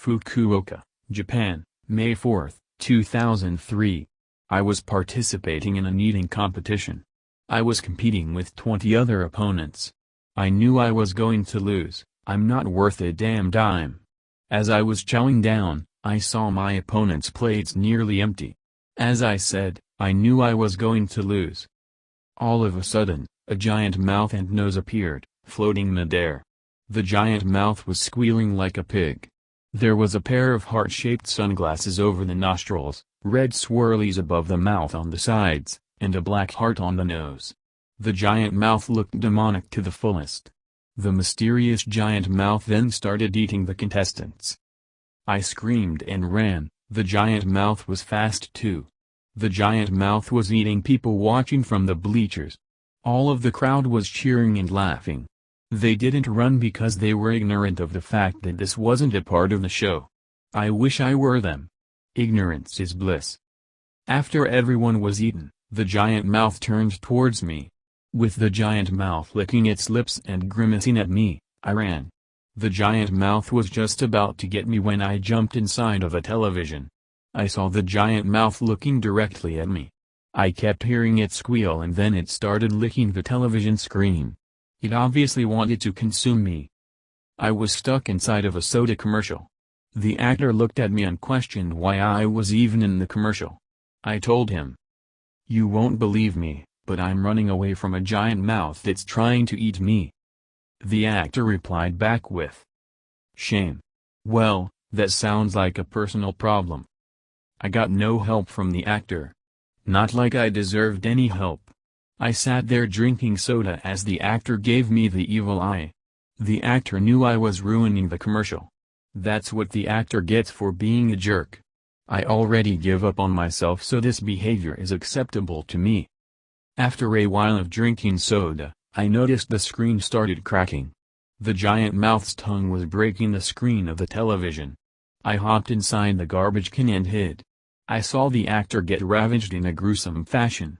Fukuoka, Japan, May 4, 2003. I was participating in an eating competition. I was competing with 20 other opponents. I knew I was going to lose. I'm not worth a damn dime. As I was chowing down, I saw my opponent's plates nearly empty. As I said, I knew I was going to lose. All of a sudden, a giant mouth and nose appeared, floating midair. The giant mouth was squealing like a pig. There was a pair of heart-shaped sunglasses over the nostrils, red swirlies above the mouth on the sides, and a black heart on the nose. The giant mouth looked demonic to the fullest. The mysterious giant mouth then started eating the contestants. I screamed and ran. The giant mouth was fast too. The giant mouth was eating people watching from the bleachers. All of the crowd was cheering and laughing. They didn't run because they were ignorant of the fact that this wasn't a part of the show. I wish I were them. Ignorance is bliss. After everyone was eaten, the giant mouth turned towards me. With the giant mouth licking its lips and grimacing at me, I ran. The giant mouth was just about to get me when I jumped inside of a television. I saw the giant mouth looking directly at me. I kept hearing it squeal and then it started licking the television screen. It obviously wanted to consume me. I was stuck inside of a soda commercial. The actor looked at me and questioned why I was even in the commercial. I told him, "You won't believe me, but I'm running away from a giant mouth that's trying to eat me." The actor replied back with, "Shame. Well, that sounds like a personal problem." I got no help from the actor. Not like I deserved any help. I sat there drinking soda as the actor gave me the evil eye. The actor knew I was ruining the commercial. That's what the actor gets for being a jerk. I already give up on myself, so this behavior is acceptable to me. After a while of drinking soda, I noticed the screen started cracking. The giant mouth's tongue was breaking the screen of the television. I hopped inside the garbage can and hid. I saw the actor get ravaged in a gruesome fashion.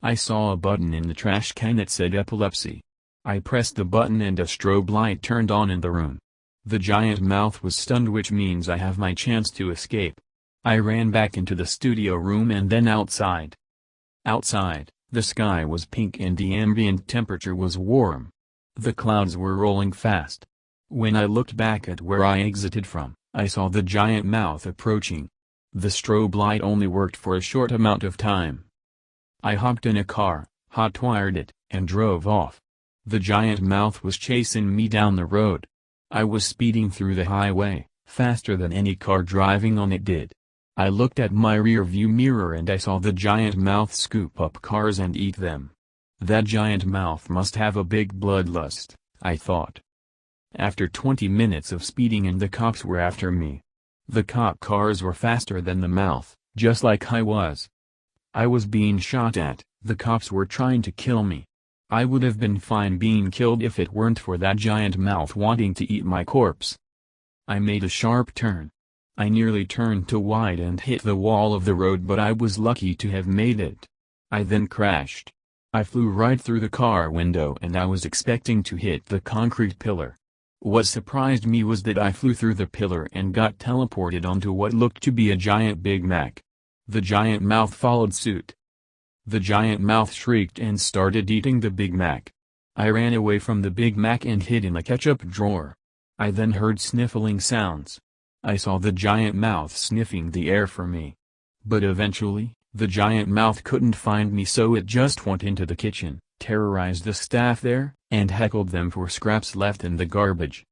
I saw a button in the trash can that said epilepsy. I pressed the button and a strobe light turned on in the room. The giant mouth was stunned, which means I have my chance to escape. I ran back into the studio room and then outside. Outside, the sky was pink and the ambient temperature was warm. The clouds were rolling fast. When I looked back at where I exited from, I saw the giant mouth approaching. The strobe light only worked for a short amount of time. I hopped in a car, hot-wired it, and drove off. The giant mouth was chasing me down the road. I was speeding through the highway, faster than any car driving on it did. I looked at my rear-view mirror and I saw the giant mouth scoop up cars and eat them. That giant mouth must have a big bloodlust, I thought. After 20 minutes of speeding and the cops were after me. The cop cars were faster than the mouth, just like I was. I was being shot at, the cops were trying to kill me. I would have been fine being killed if it weren't for that giant mouth wanting to eat my corpse. I made a sharp turn. I nearly turned too wide and hit the wall of the road, but I was lucky to have made it. I then crashed. I flew right through the car window and I was expecting to hit the concrete pillar. What surprised me was that I flew through the pillar and got teleported onto what looked to be a giant Big Mac. The giant mouth followed suit. The giant mouth shrieked and started eating the Big Mac. I ran away from the Big Mac and hid in a ketchup drawer. I then heard sniffling sounds. I saw the giant mouth sniffing the air for me. But eventually, the giant mouth couldn't find me, so it just went into the kitchen, terrorized the staff there, and heckled them for scraps left in the garbage.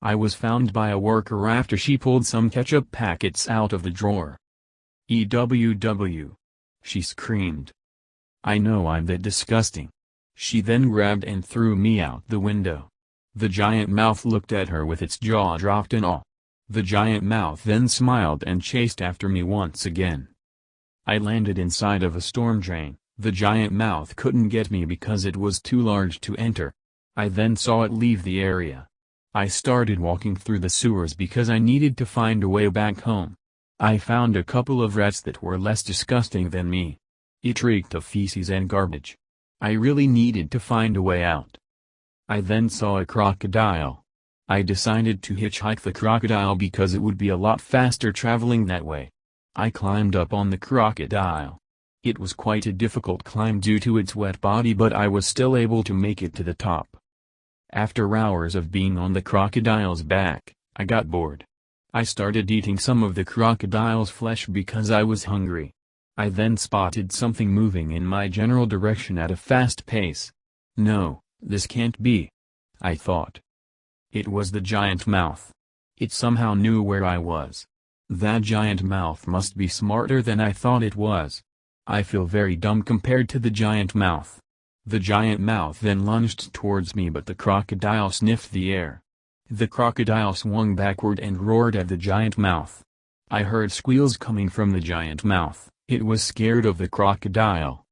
I was found by a worker after she pulled some ketchup packets out of the drawer. "EWW!" she screamed. "I know I'm that disgusting." She then grabbed and threw me out the window. The giant mouth looked at her with its jaw dropped in awe. The giant mouth then smiled and chased after me once again. I landed inside of a storm drain. The giant mouth couldn't get me because it was too large to enter. I then saw it leave the area. I started walking through the sewers because I needed to find a way back home. I found a couple of rats that were less disgusting than me. It reeked of feces and garbage. I really needed to find a way out. I then saw a crocodile. I decided to hitchhike the crocodile because it would be a lot faster traveling that way. I climbed up on the crocodile. It was quite a difficult climb due to its wet body, but I was still able to make it to the top. After hours of being on the crocodile's back, I got bored. I started eating some of the crocodile's flesh because I was hungry. I then spotted something moving in my general direction at a fast pace. No, this can't be, I thought. It was the giant mouth. It somehow knew where I was. That giant mouth must be smarter than I thought it was. I feel very dumb compared to the giant mouth. The giant mouth then lunged towards me, but the crocodile sniffed the air. The crocodile swung backward and roared at the giant mouth. I heard squeals coming from the giant mouth. It was scared of the crocodile.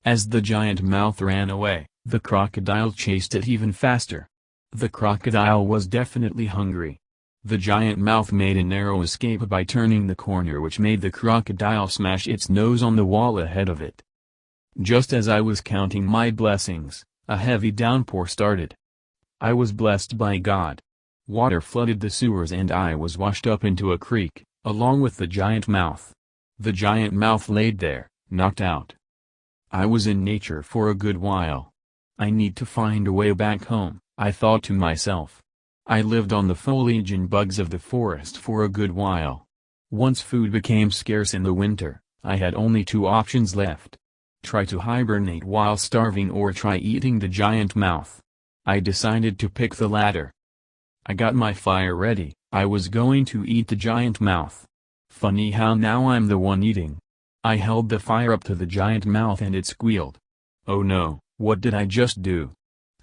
As the giant mouth ran away, the crocodile chased it even faster. The crocodile was definitely hungry. The giant mouth made a narrow escape by turning the corner, which made the crocodile smash its nose on the wall ahead of it. Just as I was counting my blessings, a heavy downpour started. I was blessed by God. Water flooded the sewers and I was washed up into a creek, along with the giant mouth. The giant mouth laid there, knocked out. I was in nature for a good while. I need to find a way back home, I thought to myself. I lived on the foliage and bugs of the forest for a good while. Once food became scarce in the winter, I had only two options left. Try to hibernate while starving or try eating the giant mouth. I decided to pick the latter. I got my fire ready. I was going to eat the giant mouth. Funny how now I'm the one eating. I held the fire up to the giant mouth and it squealed. Oh no, what did I just do?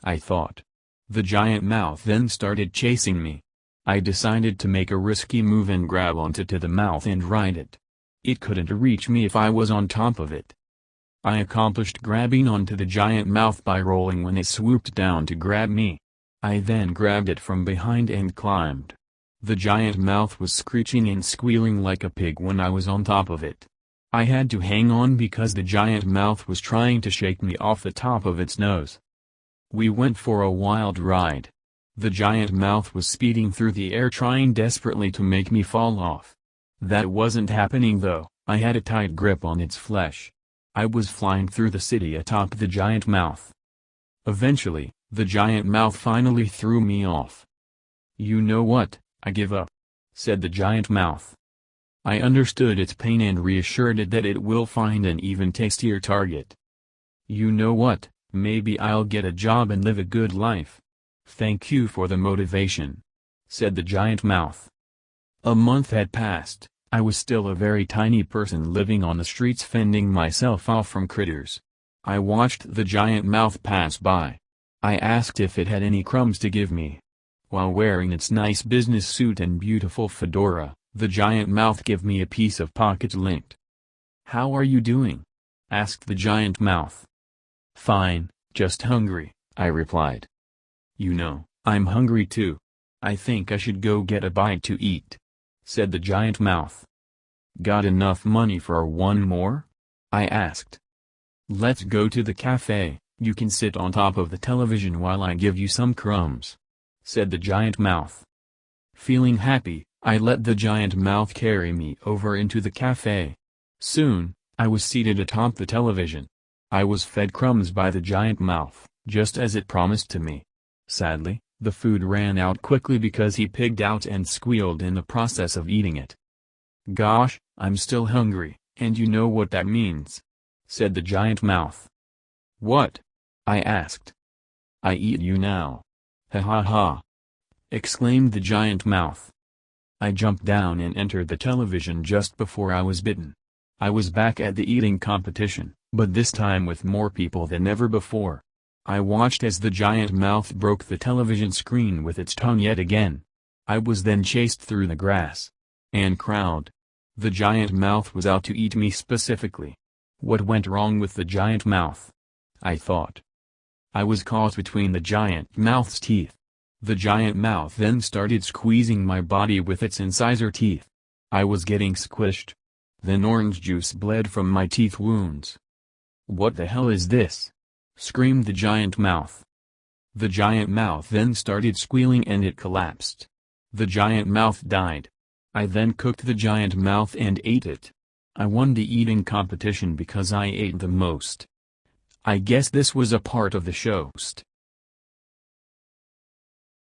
I thought. The giant mouth then started chasing me. I decided to make a risky move and grab onto the mouth and ride it. It couldn't reach me if I was on top of it. I accomplished grabbing onto the giant mouth by rolling when it swooped down to grab me. I then grabbed it from behind and climbed. The giant mouth was screeching and squealing like a pig when I was on top of it. I had to hang on because the giant mouth was trying to shake me off the top of its nose. We went for a wild ride. The giant mouth was speeding through the air trying desperately to make me fall off. That wasn't happening though. I had a tight grip on its flesh. I was flying through the city atop the giant mouth. Eventually, the giant mouth finally threw me off. You know what, I give up, said the giant mouth. I understood its pain and reassured it that it will find an even tastier target. You know what? Maybe I'll get a job and live a good life. Thank you for the motivation, said the giant mouth. A month had passed. I was still a very tiny person living on the streets fending myself off from critters. I watched the giant mouth pass by. I asked if it had any crumbs to give me. While wearing its nice business suit and beautiful fedora, the giant mouth gave me a piece of pocket lint. How are you doing? Asked the giant mouth. Fine, just hungry, I replied. You know, I'm hungry too. I think I should go get a bite to eat, said the giant mouth. Got enough money for one more? I asked. Let's go to the cafe, you can sit on top of the television while I give you some crumbs, said the giant mouth. Feeling happy, I let the giant mouth carry me over into the cafe. Soon, I was seated atop the television. I was fed crumbs by the giant mouth, just as it promised to me. Sadly, the food ran out quickly because he pigged out and squealed in the process of eating it. Gosh, I'm still hungry, and you know what that means, said the giant mouth. What? I asked. I eat you now. Ha ha ha, exclaimed the giant mouth. I jumped down and entered the television just before I was bitten. I was back at the eating competition, but this time with more people than ever before. I watched as the giant mouth broke the television screen with its tongue yet again. I was then chased through the grass and crowd. The giant mouth was out to eat me specifically. What went wrong with the giant mouth? I thought. I was caught between the giant mouth's teeth. The giant mouth then started squeezing my body with its incisor teeth. I was getting squished. Then orange juice bled from my teeth wounds. What the hell is this? Screamed the giant mouth. The giant mouth then started squealing and it collapsed. The giant mouth died. I then cooked the giant mouth and ate it. I won the eating competition because I ate the most. I guess this was a part of the show.